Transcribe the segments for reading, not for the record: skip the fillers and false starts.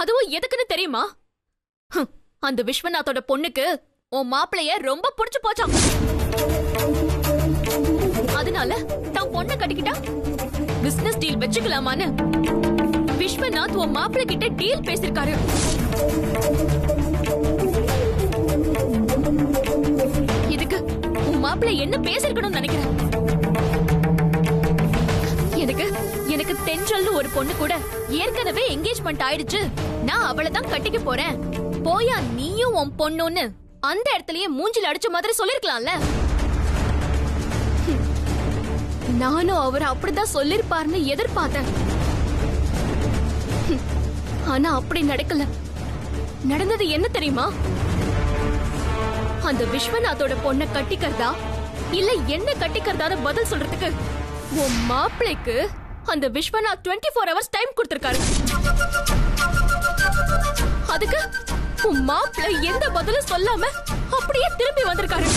அதுவும் எதுக்குன்னு தெரியுமா? அந்த விஸ்வநாத்தோட பொண்ணுக்கு உன் மாப்பிளைய ரொம்ப புடிச்சு போச்சாம். அதனால தான் பொண்ணை கட்டிக்கிட்டா பிசினஸ் டீல் வச்சுக்கலாமான்னு விஸ்வநாத் உன் மாப்பிள்ளை கிட்ட டீல் பேசிருக்காரு. இதுக்கு உன் மாப்பிள்ளை என்ன பேசிருக்கணும்னு நினைக்கிறேன். எனக்கு தென்றல்னு ஒரு பொண்ணு கூட ஏற்கனவே என்கேஜ்மெண்ட் ஆயிடுச்சு. நான் அவளை தான் கட்டிக்க போறேன். போயா நீயும் உன் பொண்ணுன்னு அந்த இடத்துலயே மூஞ்சில அடிச்ச மாதிரி சொல்லிருக்கலாம்ல. நானும் அவர் அப்படிதான் சொல்லிருப்பாருன்னு எதிர்பார்த்தேன். ஆனா அப்படி நடக்கல. நடந்தது என்ன தெரியுமா? அந்த விஸ்வநாத்தோட பொண்ணை கட்டிக்கிறதா இல்ல என்ன கட்டிக்கிறதா பதில் சொல்றதுக்கு உன் மாப்பிளைக்கு அந்த விஸ்வநாத் 24 hours டைம் கொடுத்திருக்காரு. அதுக்கு உன் மாப்பிள்ளை எந்த பதிலும் சொல்லாம அப்படியே திரும்பி வந்திருக்காரு.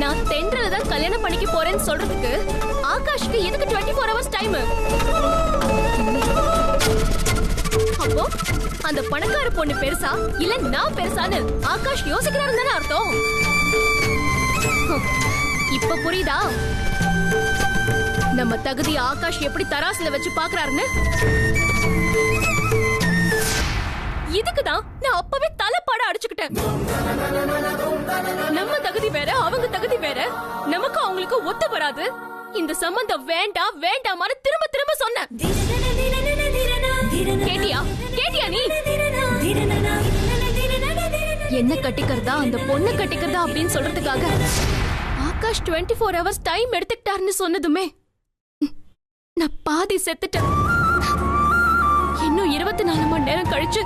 நான் தென்றல தான் கல்யாணம் பண்ணிக்க போறேன்னு சொல்றதுக்கு ஆகாஷ்க்கு எதுக்கு 24 hours டைம்? அப்போ அந்த பணக்கார பொண்ணு பெருசா இல்ல நான் பெருசான்னு ஆகாஷ் யோசிக்கிறாரு தானே அர்த்தம். இப்ப புரியுதா நம்ம தகுதி ஆகாஷ் எப்படி தராசுல வச்சு பாக்குறாருன்னு? இதுக்குதான் நான் அப்பவே தலைப்பாட அடிச்சுக்கிட்டேன். நம்ம தகுதி வேற அவங்க தகுதி வேற, நமக்கு அவங்களுக்கு ஒத்து வராது. இந்த சம்பந்தம் வேண்டாம் வேண்டாமான்னு திரும்ப திரும்ப சொன்னேன். கேட்டியா கேட்டியா நீ? என்ன கட்டிக்கிறதா அந்த பொண்ணை கட்டிக்கிறதா அப்படின்னு சொல்றதுக்காக ஆகாஷ் 24 hours டைம் எடுத்துக்கிட்டாருன்னு சொன்னதுமே நான் பாதி செத்துட்டேன். இன்னும் 24 மணி நேரம் கழிச்சு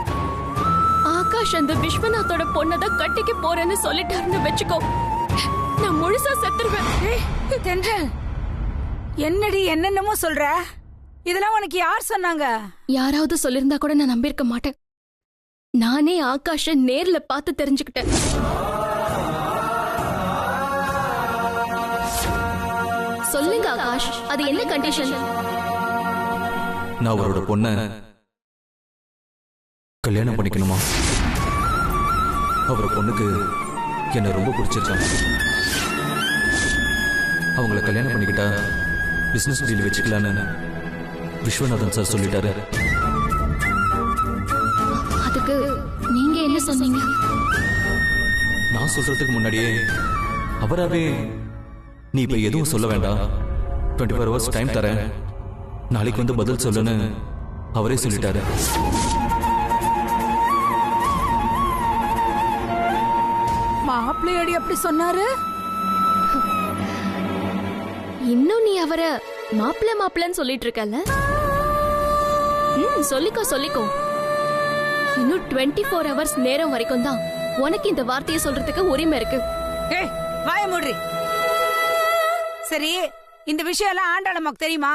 ஆகாஷ் அந்த விஸ்வநாத்தோட பொண்ணதான் கட்டிக்க போறேன்னு சொல்லிட்டாருன்னு வச்சுக்கோ, நான் முழுசா செத்துருவேன். தென்றல், என்னடி என்னென்னமோ சொல்ற? இதெல்லாம் உனக்கு யார் சொன்னாங்க? யாராவது சொல்லிருந்தா கூட நான் நம்பியிருக்க மாட்டேன். நானே ஆகாஷ நேர்ல பார்த்து தெரிஞ்சுக்கிட்டேன். சொல்லுங்க ஆகாஷ், அது என்ன கண்டிஷன்? நான் அவரோட பொண்ண கல்யாணம் பண்ணிக்கணுமா? அவரோட பொண்ணுக்கு என்ன ரொம்ப பிடிச்சிருக்காங்க. அவங்கள கல்யாணம் பண்ணிக்கிட்டா பிசினஸ் டீல் வச்சுக்கலான்னு விஸ்வநாதன் சார் சொல்லிட்டாரு. அதுக்கு நீங்க என்ன சொன்னீங்க? நான் சொல்றதுக்கு முன்னாடியே அவராவே நீ இப்ப எதுவும் சொல்ல வேண்டாம், 24 hours டைம் தரேன், நாளைக்கு வந்து பதில் சொல்லுன்னு அவரே சொல்லிட்டாரு. மாப்பிள்ளையோடி அப்படி சொன்னாரு? இன்னும் நீ அவரை மாப்பிள்ள மாப்பிள்ளன்னு சொல்லிட்டு இருக்கல? சொல்லிக்கோ சொல்லிக்கோ. இன்னும் 24 hours நேரம் வரைக்கும் தான் உனக்கு இந்த வார்த்தையை சொல்றதுக்கு உரிமை இருக்கு. வாய மூடி. சரி, இந்த விஷயம் எல்லாம் ஆண்டாளம்மாக்கு தெரியுமா?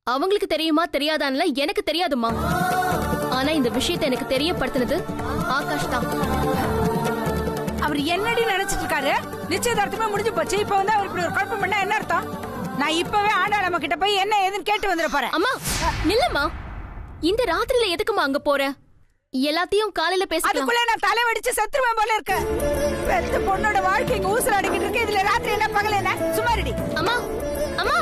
அவங்களுக்கு தெரியுமா தெரியாதான்ல எனக்கு தெரியாதுமா. ஆனா இந்த விஷயத்தை எனக்கு தெரியப்படுத்தினது ஆகாஷ் தான். அவர் என்னடி நினைச்சிட்டு இருக்காரு? நிச்சயதார்த்தமே முடிஞ்சு போச்சு. இப்ப வந்து அவர் இப்படி ஒரு குழப்பம் பண்ணா என்ன அர்த்தம்? நான் இப்பவே ஆண்டாளம்மா கிட்ட போய் என்ன ஏதுன்னு கேட்டு வந்துட போறேன். அம்மா நில்லம்மா, இந்த ராத்திரியில எதுக்குமா அங்க போற? எல்லாத்தையும் காலையில பேசலாம். அதுக்குள்ள நான் தலை வெடிச்சு செத்துருவேன் போல இருக்கு. பெத்த பொண்ணோட வாழ்க்கை இங்க ஊசல் அடிக்கிட்டு இருக்கு. இதுல ராத்திரி என்ன பகல் என்ன? சுமாரிடி. அம்மா அம்மா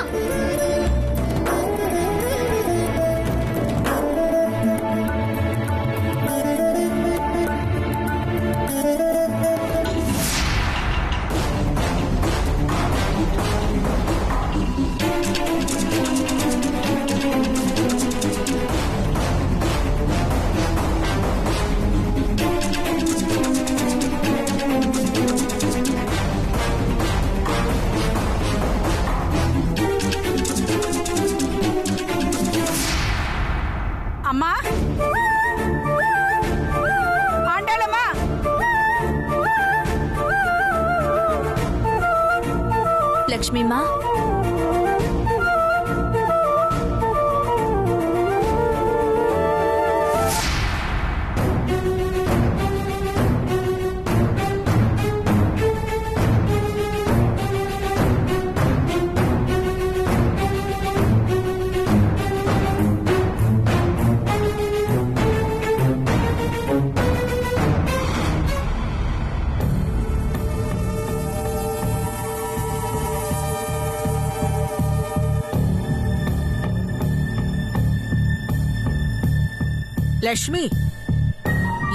லக்ஷ்மி,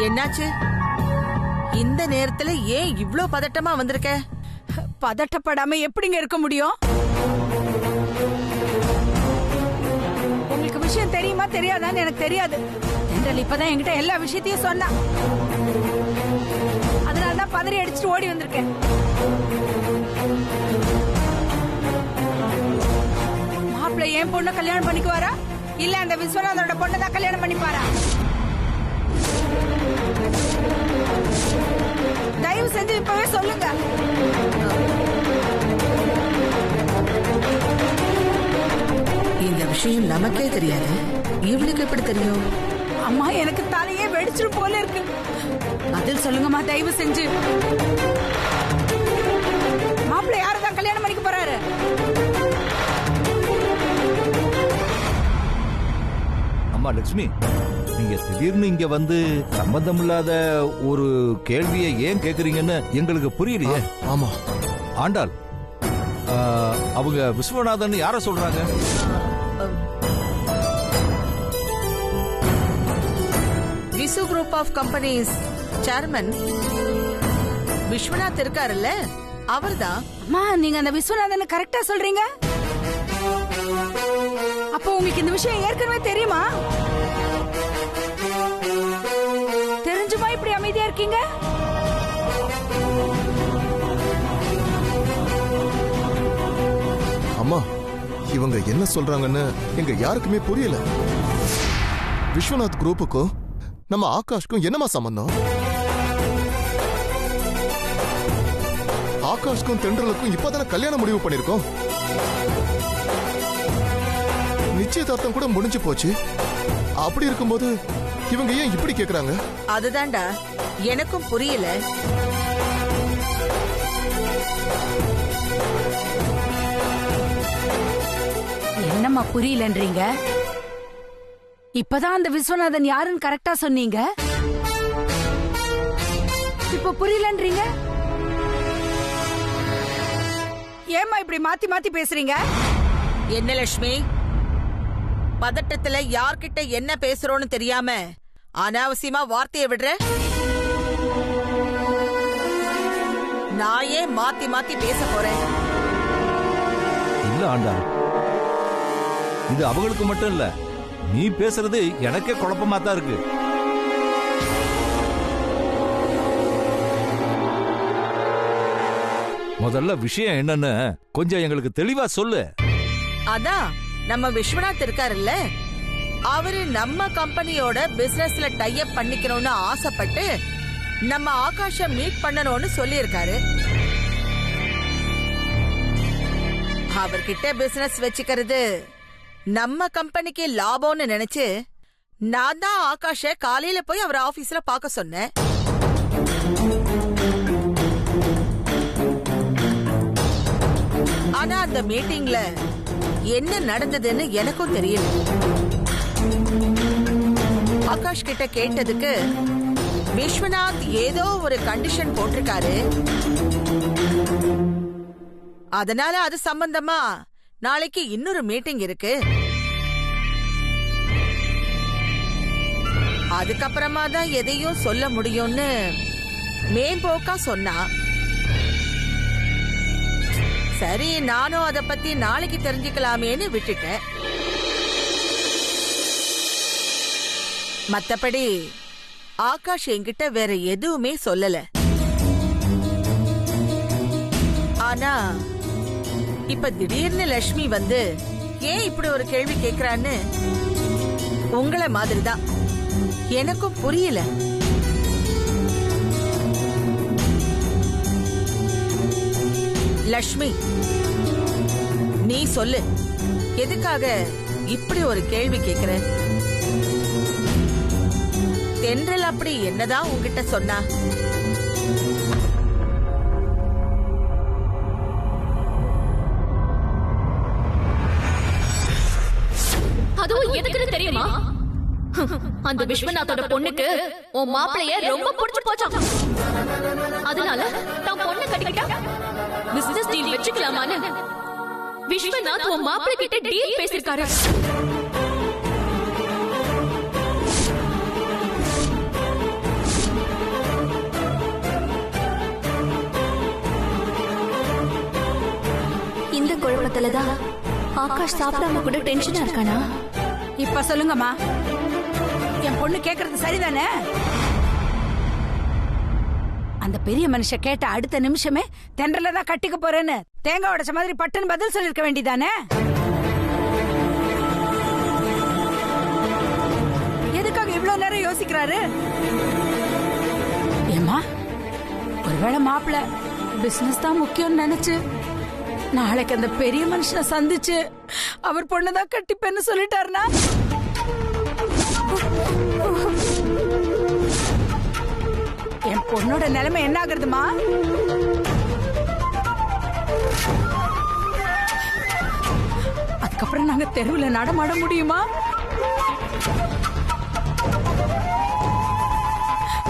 என்னாச்சு? இந்த நேரத்துல ஏன் இவ்ளோ பதட்டமா வந்திருக்க? பதட்டப்படாம எப்படிங்க இருக்க முடியும்? உங்களுக்கு விஷயம் தெரியுமா தெரியாதான்னு எனக்கு தெரியாது. தென்றல் இப்பதான் என்கிட்ட எல்லா விஷயத்தையும் சொன்னா. அதனாலதான் பதறி அடிச்சுட்டு ஓடி வந்திருக்கேன். மாப்பிள்ளை என் பொண்ணை கல்யாணம் பண்ணிக்குவாரா இல்ல அந்த விஸ்வநாதனோட பொண்ணை தான் கல்யாணம் பண்ணிப்பாரா? தயவு செஞ்சு இப்பவே சொல்லுங்க. இந்த விஷயம் நமக்கே தெரியாது, இவளுக்கு எப்படி தெரியும்? அம்மா, எனக்கு தலையே வெடிச்சிரும் போல இருக்கு. பதில் சொல்லுங்கம்மா தயவு செஞ்சு. மாப்பிள்ளை யாருதான் கல்யாணம் பண்ணிக்க போறாரு? அம்மா லட்சுமி, நீங்க திடீர்னு இங்க வந்து சம்பந்தம் இல்லாத ஒரு கேள்வியை ஏன் கேக்குறீங்கன்னு எங்களுக்கு புரியலையே. ஆமா ஆண்டாள், அவங்க விஸ்வநாதன் யார சொல்றாங்க? Visu group of companies chairman Viswanath இருக்காருல்ல, அவர்தான். அம்மா, நீங்க அந்த விஸ்வநாதனை கரெக்டா சொல்றீங்க? அப்போ உங்களுக்கு இந்த விஷயம் ஏற்கனவே தெரியுமா? தெரிஞ்சுமா இப்படி அமைதியா இருக்கீங்க? அம்மா, இவங்க என்ன சொல்றாங்கன்னு எங்க யாருக்குமே புரியல. விஸ்வநாத் குரூப்புக்கும் நம்ம ஆகாஷ்க்கும் என்னமா சம்பந்தம்? ஆகாஷ்க்கும் தென்றலுக்கும் இப்பதானே கல்யாணம் முடிவு பண்ணிருக்கோம். நிச்சயதார்த்தம் கூட முடிஞ்சு போச்சு. அப்படி இருக்கும்போது இவங்க ஏன் இப்படி கேக்குறாங்க? அதுதான்டா எனக்கும் புரியல. என்னம்மா புரியலன்றீங்க? இப்பதான் அந்த விஸ்வநாதன் யாருன்னு கரெக்டா சொன்னீங்க. இப்ப புரியலன்றீங்க? ஏம்மா இப்படி மாத்தி மாத்தி பேசுறீங்க? என்ன லட்சுமி, பதட்டத்துல யார்கிட்ட என்ன பேசுறோன்னு தெரியாம அனாவசியமா வார்த்தையை விடுற? நான் ஏன் மாத்தி மாத்தி பேச போறேன்? இல்ல ஆண்டாள், இது அவங்களுக்கு மட்டும் இல்ல, நீ பேசுறது எனக்கே குழப்பமா தான் இருக்கு. முதல்ல விஷயம் என்னன்னு கொஞ்சம் எங்களுக்கு தெளிவா சொல்லு. அதான் நம்ம விஸ்வநாத் இருக்காருல்ல, அவரு நம்ம கம்பெனியோட பிசினஸ்ல டை அப் பண்ணிக்கணும்னு ஆசைப்பட்டு நம்ம ஆகாஷ மீட் பண்ணணும்னு சொல்லியிருக்காரு. அவர்கிட்ட பிசினஸ் வச்சுக்கிறது நம்ம கம்பெனிக்கு லாபம்னு நினைச்சு நான் தான் ஆகாஷ காலையில போய் அவர் ஆபீஸ்ல பார்க்க சொன்னேன். ஆனா அந்த மீட்டிங்ல என்ன நடந்ததுன்னு எனக்கும் தெரியல. ஆகாஷ் கிட்ட கேட்டதுக்கு விஸ்வநாத் ஏதோ ஒரு கண்டிஷன் போட்டிருக்காரு. அதனால அது சம்பந்தமா நாளைக்கு இன்னொரு மீட்டிங் இருக்கு. அதுக்கப்புறமா தான் எதையும் சொல்ல முடியும்னு மேம்போக்கா சொன்னா. சரி, நானும் அத பத்தி நாளைக்கு தெரிஞ்சுக்கலாமேன்னு விட்டுட்டேன். மத்தபடி ஆகாஷ் என்கிட்ட வேற எதுவுமே சொல்லல. ஆனா இப்ப திடீர்னு லட்சுமி வந்து ஏன் இப்படி ஒரு கேள்வி கேக்குறான்னு உங்கள மாதிரிதான் எனக்கும் புரியல. லட்சுமி, நீ சொல்லு, எதுக்காக இப்படி ஒரு கேள்வி கேக்குற? தென்றல் அப்படி என்னதான் உன்கிட்ட சொன்னா? அதுவும் எதுக்குன்னு தெரியுமா? அந்த விஸ்வநாத்தோட பொண்ணுக்கு உன் மாப்பிளைய ரொம்ப பிடிச்சு போச்சாம். அதனால தான் பொண்ணை கட்டிக்கிட்டா பிசினஸ் டீல் வச்சுக்கலாமான்னு விஸ்வநாத் உன் மாப்பிள்ளை கிட்ட டீல் பேசிருக்காரு. கோவத்துலதான் ஆகாஷ் சாப்பிடாம கூட டென்ஷனா இருக்கானா? இப்ப சொல்லுங்கம்மா, என் பொண்ணு கேக்குறது சரிதானே? அந்த பெரிய மனுஷன் கேட்ட அடுத்த நிமிஷமே தென்றல தான் கட்டிக்க போறேன்னு தேங்காய் உடைச்ச மாதிரி பட்டுன்னு பதில் சொல்லிருக்க வேண்டியதானே? எதுக்காக இவ்வளவு நேரம் யோசிக்கிறாரு? ஏமா, ஒருவேளை மாப்பிள்ள பிசினஸ் தான் முக்கியம் நினைச்சு நாளைக்கு அந்த பெரிய மனுஷனை சந்திச்சு அவர் பொண்ணுதான் கட்டிப்பேன்னு சொல்லிட்டாருனா என் பொண்ணோட நிலைமை என்ன ஆகுறதுமா? அதுக்கப்புறம் நாங்க தெருவுல நடமாட முடியுமா?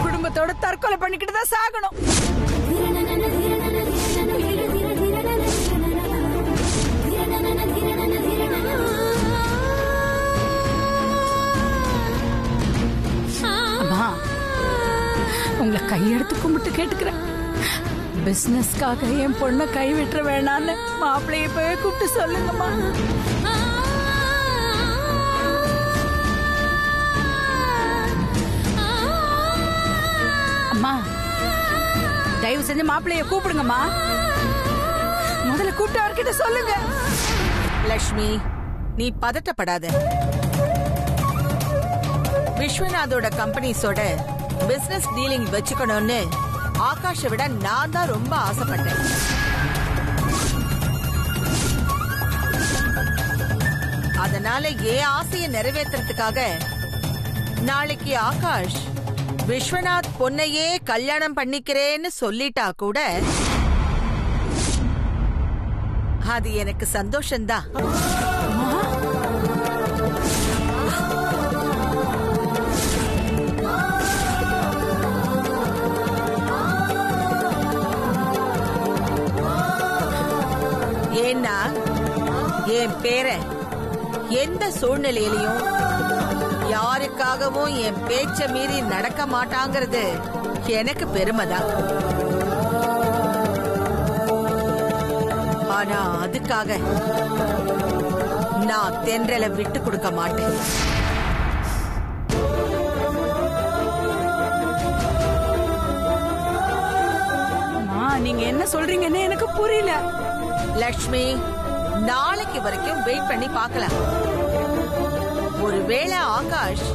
குடும்பத்தோட தற்கொலை பண்ணிக்கிட்டு தான் சாகணும். அம்மா, உங்களை கையெடுத்து கும்பிட்டு கேட்டுக்கிறேன். பிசினஸ்க்காக என் பொண்ணை கை விட்டுற வேணான்னு மாப்பிள்ளைய போய் கூப்பிட்டு சொல்லுங்கம்மா. அம்மா, தயவு செஞ்சு மாப்பிள்ளைய கூப்பிடுங்கம்மா. முதல்ல கூப்பிட்டு அவர்கிட்ட சொல்லுங்க. லக்ஷ்மி, நீ பதட்டப்படாத. விஸ்வநாதோட கம்பெனிஸோட பிசினஸ் டீலிங் வச்சுக்கணும்னு ஆகாஷை விட நான் தான் ரொம்ப ஆசைப்பட்டேன். அதனால என் ஆசையை நிறைவேற்றுறதுக்காக நாளைக்கு ஆகாஷ் விஸ்வநாத் பொண்ணையே கல்யாணம் பண்ணிக்கிறேன்னு சொல்லிட்டா கூட அது எனக்கு சந்தோஷம்தான். ஏன்னா என் பேரை எந்த சூழ்நிலையிலையும் யாருக்காகவும் என் பேச்ச மீறி நடக்க மாட்டாங்கிறது எனக்கு பெருமைதான். ஆனா அதுக்காக நான் தென்றலை விட்டு கொடுக்க மாட்டேன். நீங்க என்ன சொல்றீங்கன்னு எனக்கு புரியல. லக்ஷ்மி, நாளைக்கு வரைக்கும் வெயிட் பண்ணி பார்க்கலாம். ஒருவேளை ஆகாஷ்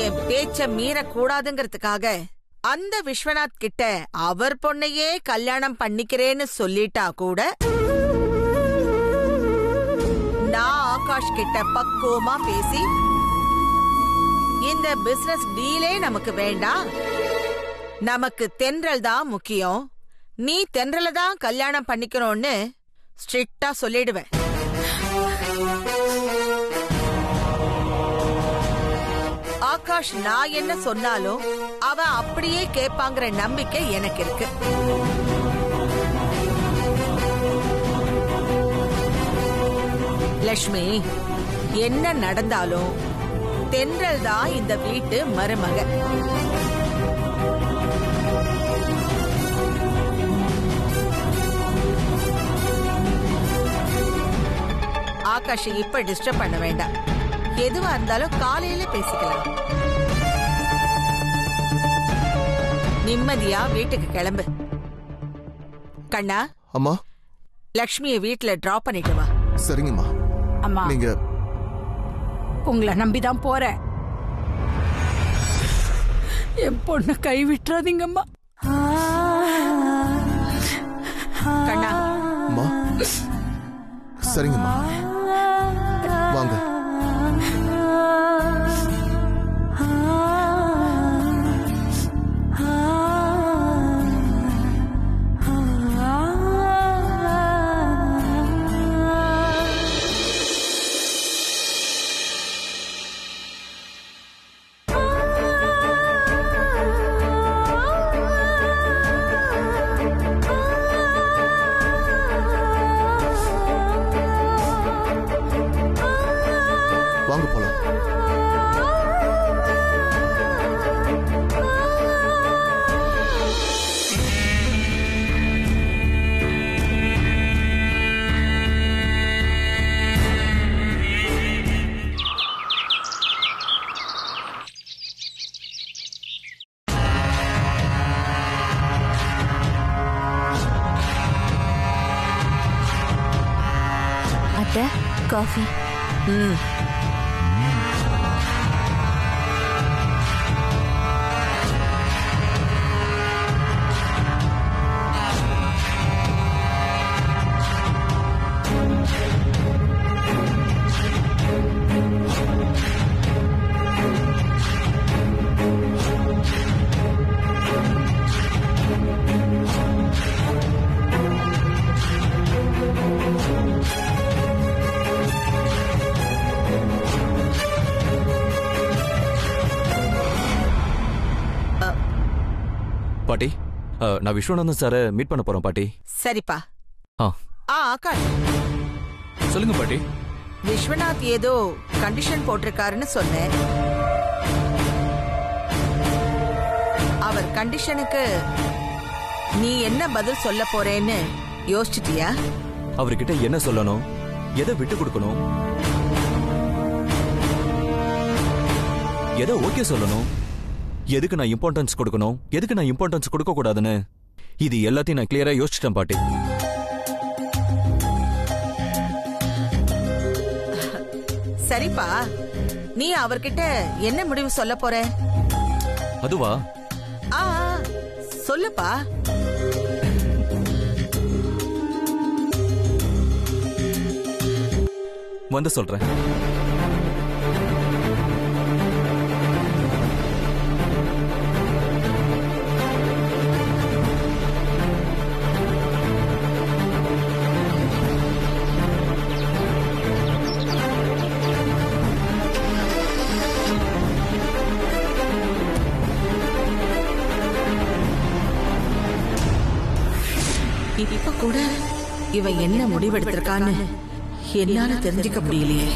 என் பேச்ச மீறக்கூடாதுங்கிறதுக்காக அந்த விஸ்வநாத் கிட்ட அவர் பொண்ணையே கல்யாணம் பண்ணிக்கிறேன்னு சொல்லிட்டா கூட நான் ஆகாஷ் கிட்ட பக்குவமா பேசி இந்த பிசினஸ் டீலே நமக்கு வேண்டாம், நமக்கு தென்றல் தான் முக்கியம், நீ தென்றல தான் கல்யாணம் பண்ணிக்கணும்னு ஸ்ட்ரிக்டா சொல்லிடுவேன். ஆகாஷ் நான் என்ன சொன்னாலும் அவ அப்படியே கேட்பாங்கிற நம்பிக்கை எனக்கு இருக்கு. லக்ஷ்மி, என்ன நடந்தாலும் தென்றல் தான் இந்த வீட்டு மருமக. ஆகாஷ் இப்ப டிஸ்டர்ப் பண்ண வேண்டாம். எதுவா இருந்தாலும் காலையில பேசிக்கலாம். நிம்மதியா வீட்டுக்கு கிளம்பு. கண்ணா, அம்மா, லக்ஷ்மியை வீட்டுல டிராப் பண்ணிட்டு வா. சரிங்கம்மா. அம்மா, நீங்க உங்களை நம்பிதான் போறேன். என் பொண்ணை கை விட்டுறாதீங்கம்மா. கண்ணா, அம்மா, சரிங்கம்மா, வாங்க. வாங்க போலாம். காஃபி. ம். பாட்டி நான் விஸ்வநாதன் சாரை மீட் பண்ண போறேன் பாட்டி. சரிப்பா. ஆ ஆகாஷ், சொல்லுங்க பாட்டி. விஸ்வநாத் ஏதோ கண்டிஷன் போட்டிருக்காருன்னு சொன்னேன். அவர் கண்டிஷனுக்கு நீ என்ன பதில் சொல்ல போறேன்னு யோசிச்சிட்டியா? அவர்கிட்ட என்ன சொல்லணும், எதை விட்டு கொடுக்கணும், எதை ஓகே சொல்லணும், எதுக்கு நான் இம்பார்ட்டன்ஸ் கொடுக்கணும், எதுக்கு நான் இம்பார்ட்டன்ஸ் கொடுக்க கூடாதுன்னு இது எல்லாத்தையும் நான் கிளியரா யோசிச்சிட்டேன் பாட்டி. சரிப்பா, நீ அவர்கிட்ட என்ன முடிவு சொல்ல போற? அதுவா? ஆ சொல்லுப்பா. வந்து சொல்றேன். இப்ப கூட இவன் என்ன முடிவெடுத்திருக்கான்னு என்னால தெரிஞ்சுக்க முடியலையே.